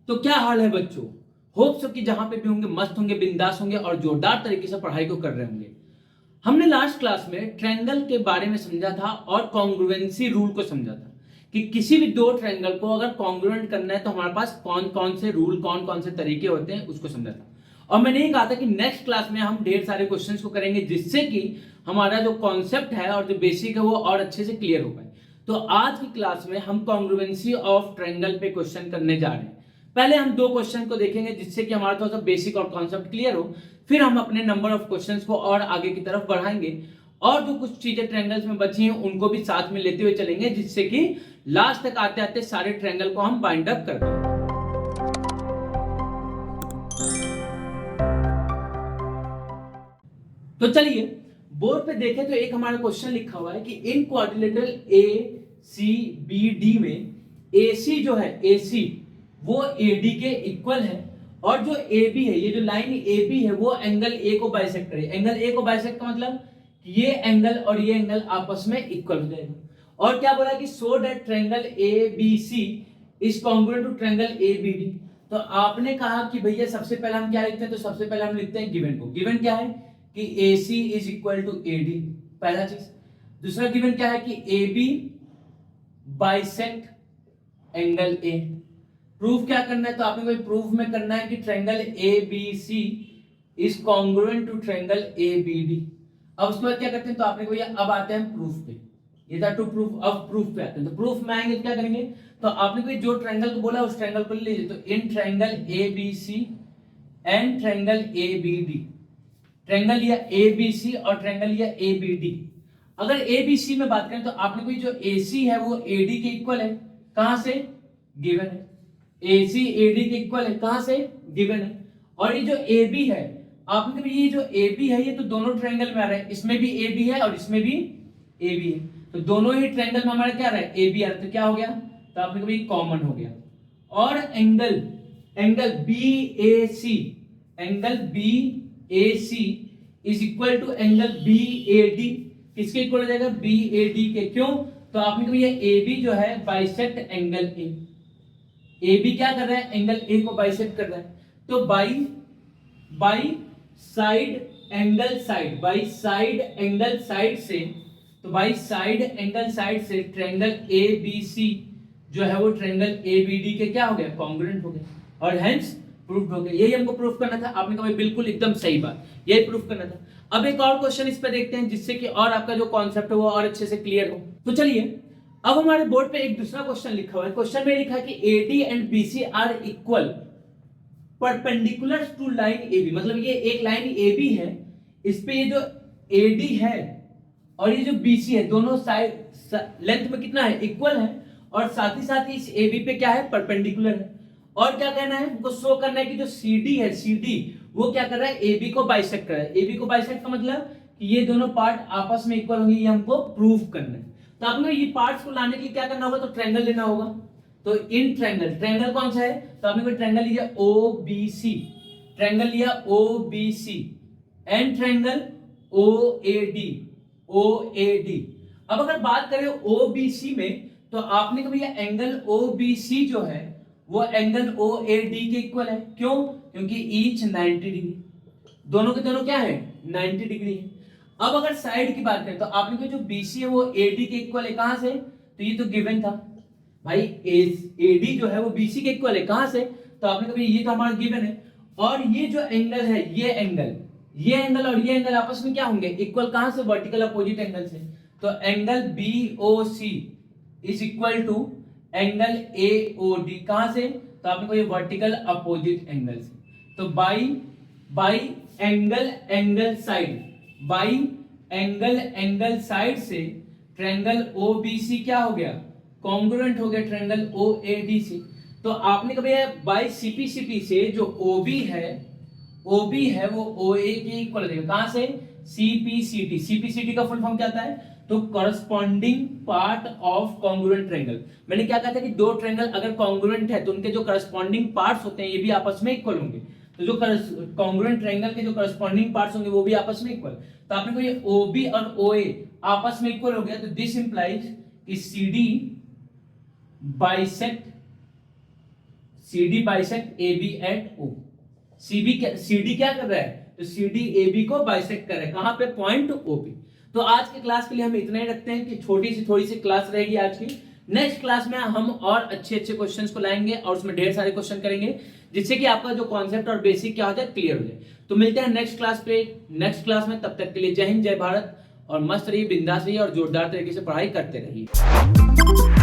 तो क्या हाल है बच्चों? होप सो कि जहां पे भी होंगे मस्त होंगे, बिंदास होंगे और जोरदार तरीके से पढ़ाई को कर रहे होंगे। हमने लास्ट क्लास में ट्रायंगल के बारे में समझा था और कॉन्ग्रुएंसी रूल को समझा था कि किसी भी दो ट्रायंगल को अगर कॉन्ग्रुएंट करना है तो हमारे पास कौन कौन से रूल, कौन कौन से तरीके होते हैं, उसको समझा था। और मैंने ये कहा था कि नेक्स्ट क्लास में हम ढेर सारे क्वेश्चंस को करेंगे जिससे कि हमारा जो कॉन्सेप्ट है और जो बेसिक है वो और अच्छे से क्लियर हो पाए। तो आज की क्लास में हम कॉन्ग्रुएंसी ऑफ ट्रायंगल पे क्वेश्चन करने जा रहे हैं। पहले हम दो क्वेश्चन को देखेंगे जिससे कि हमारा थोड़ा सा बेसिक और कॉन्सेप्ट क्लियर हो, फिर हम अपने नंबर ऑफ क्वेश्चंस को और आगे की तरफ बढ़ाएंगे और जो कुछ चीजें ट्रायंगल्स में बची हैं उनको भी साथ में लेते हुए चलेंगे जिससे कि लास्ट तक आते आते सारे ट्रायंगल को हम बाइंड अप कर पाए। तो चलिए बोर्ड पे देखें तो एक हमारा क्वेश्चन लिखा हुआ है कि in quadrilateral A C B D में AC जो है AC वो AD के इक्वल है और जो AB है, ये जो लाइन AB है वो एंगल A को बाइसेक्ट करे। एंगल A को बाइसेक्ट का मतलब ये एंगल और ये एंगल आपस में इक्वल हो जाएगा। और क्या बोला कि so that triangle ABC is congruent to triangle ABD। तो आपने कहा कि भैया सबसे पहले हम क्या लिखते हैं, तो सबसे पहले हम लिखते हैं गिवन को। गिवन क्या है कि AC is equal to AD, पहला चीज। दूसरा गिवन क्या है कि AB bisect angle A। Proof क्या करना है, तो आपने कोई प्रूफ में करना है कि triangle ABC is congruent to triangle ABD। अब उसके बाद क्या करते हैं, तो आपने कोई अब आते हैं प्रूफ पे। ये था टू प्रूफ, अब प्रूफ पे आते हैं। तो प्रूफ में आएंगे क्या करेंगे, तो आपने कोई जो ट्रायंगल को बोला उस ट्रायंगल को ले लीजिए। तो in triangle ABC and triangle ABD, triangle लिया ABC और ट्रायंगल लिया ABD। अगर ABC में बात करें तो आपने कोई जो AC है वो AD के इक्वल है, कहां से, गिवन है। AC AD के इक्वल है, कहां से, गिवन है। और ये जो AB है, आपने कभी ये जो AB है ये तो दोनों ट्रायंगल में आ रहा है, इसमें भी AB है और इसमें भी AB है, तो दोनों ही ट्रायंगल में हमारा क्या आ रहा है, AB आ रहा है। तो क्या हो गया, तो आपने कभी कॉमन हो गया। और angle BAC, angle BAC is equal to angle BAD, किसके इक्वल हो जाएगा, BAD के। क्यों, तो आपने कभी ये AB जो है बाइसेक्ट एंगल A। AB क्या कर रहा है, एंगल A को बाइसेक्ट कर रहा है। तो by side angle side, by side angle side से, तो बाई साइड एंगल साइड से ट्रायंगल ABC जो है वो ट्रायंगल ABD के क्या हो गया, कॉन्ग्रुएंट हो गया और हेंस प्रूफ हो गया। यही हमको प्रूफ करना था। आपने कहा बिल्कुल एकदम सही बात, यही प्रूफ करना था। अब एक और क्वेश्चन इस पे देखते हैं जिससे कि और आपका जो कॉन्सेप्ट है वो और अच्छे से क्लियर हो। तो चलिए अब हमारे बोर्ड पे एक दूसरा क्वेश्चन लिखा हुआ है। क्वेश्चन में लिखा है कि AD and BC are equal perpendicular to line AB। मतलब ये एक लाइन AB है, इस पे ये जो AD है और ये जो BC है दोनों साइड लेंथ में कितना है, इक्वल है। और साथ ही साथ इस AB पे क्या है, परपेंडिकुलर है। और क्या कहना है, हमको शो करना है कि जो CD है, CD वो क्या कर रहा है, AB को बाइसेक्ट कर रहा है। AB को बाइसेक्ट का मतलब कि ये दोनों पार्ट आपस में इक्वल होंगे, ये हमको प्रूफ करना है। तो आपको ये पार्ट्स को लाने के लिए क्या करना होगा, तो ट्रायंगल लेना होगा। तो इन ट्रायंगल कौन सा है, तो आपने कोई ट्रायंगल लिया OBC, ट्रायंगल लिया OBC एंड ट्रायंगल OAD। अब अगर बात करें OBC में तो आपने कभी ये एंगल OBC जो है वो एंगल OAD के इक्वल है। क्यों, क्योंकि ईच 90 डिग्री, दोनों के दोनों क्या है, 90 डिग्री है। अब अगर साइड की बात करें तो आपने कोई जो BC है वो AD के इक्वल है, कहां से, तो ये तो गिवन था भाई, AD जो है वो BC के इक्वल है, कहां से, तो आपने कभी ये तो हमारा गिवन है। और ये जो एंगल है, ये एंगल और ये एंगल आपस में क्या होंगे, इक्वल, कहां से, वर्टिकल अपोजिट एंगल से। तो angle BOC is equal to angle AOD, कहां से, तो आपने को ये वर्टिकल अपोजिट एंगल से। तो by angle side, by angle side से ट्रायंगल OBC क्या हो गया, कॉन्ग्रुएंट हो गया ट्रायंगल OAD से। तो आपने कभी बाई CP से जो OB है वो OA के इक्वल हो जाएगा, कहां से, CPCT का फुल फॉर्म क्या आता है, तो corresponding part of congruent triangle. मैंने क्या कहा था कि दो ट्रायंगल अगर कॉन्ग्रुएंट है तो उनके जो करस्पॉन्डिंग पार्ट्स होते हैं ये भी आपस में इक्वल होंगे। तो जो कॉन्ग्रुएंट ट्रायंगल के जो करस्पॉन्डिंग पार्ट्स होंगे वो भी आपस में इक्वल। तो आपने को ये OB और OA आपस में इक्वल हो गया, तो दिस इंप्लाइज कि CD bisect C D bisect A B at O. C D क्या कर रहा है, तो सी डी ए बी को बाइसेक्ट कर रहा है, कहां पे, पॉइंट ओ पे। तो आज के क्लास के लिए हम इतना ही रखते हैं कि छोटी सी थोड़ी सी क्लास रहेगी आज की। नेक्स्ट क्लास में हम और अच्छे अच्छे क्वेश्चंस को लाएंगे और उसमें ढेर सारे क्वेश्चन करेंगे, जिससे कि आपका जो कॉन्सेप्ट और बेसिक क्या होता है क्लियर हो जाए। तो मिलते हैं नेक्स्ट क्लास पे, नेक्स्ट क्लास में। तब तक के लिए जय हिंद, जय भारत, और मस्त रहिए, बिंदास रहिए और जोरदार तरीके से पढ़ाई करते रहिए।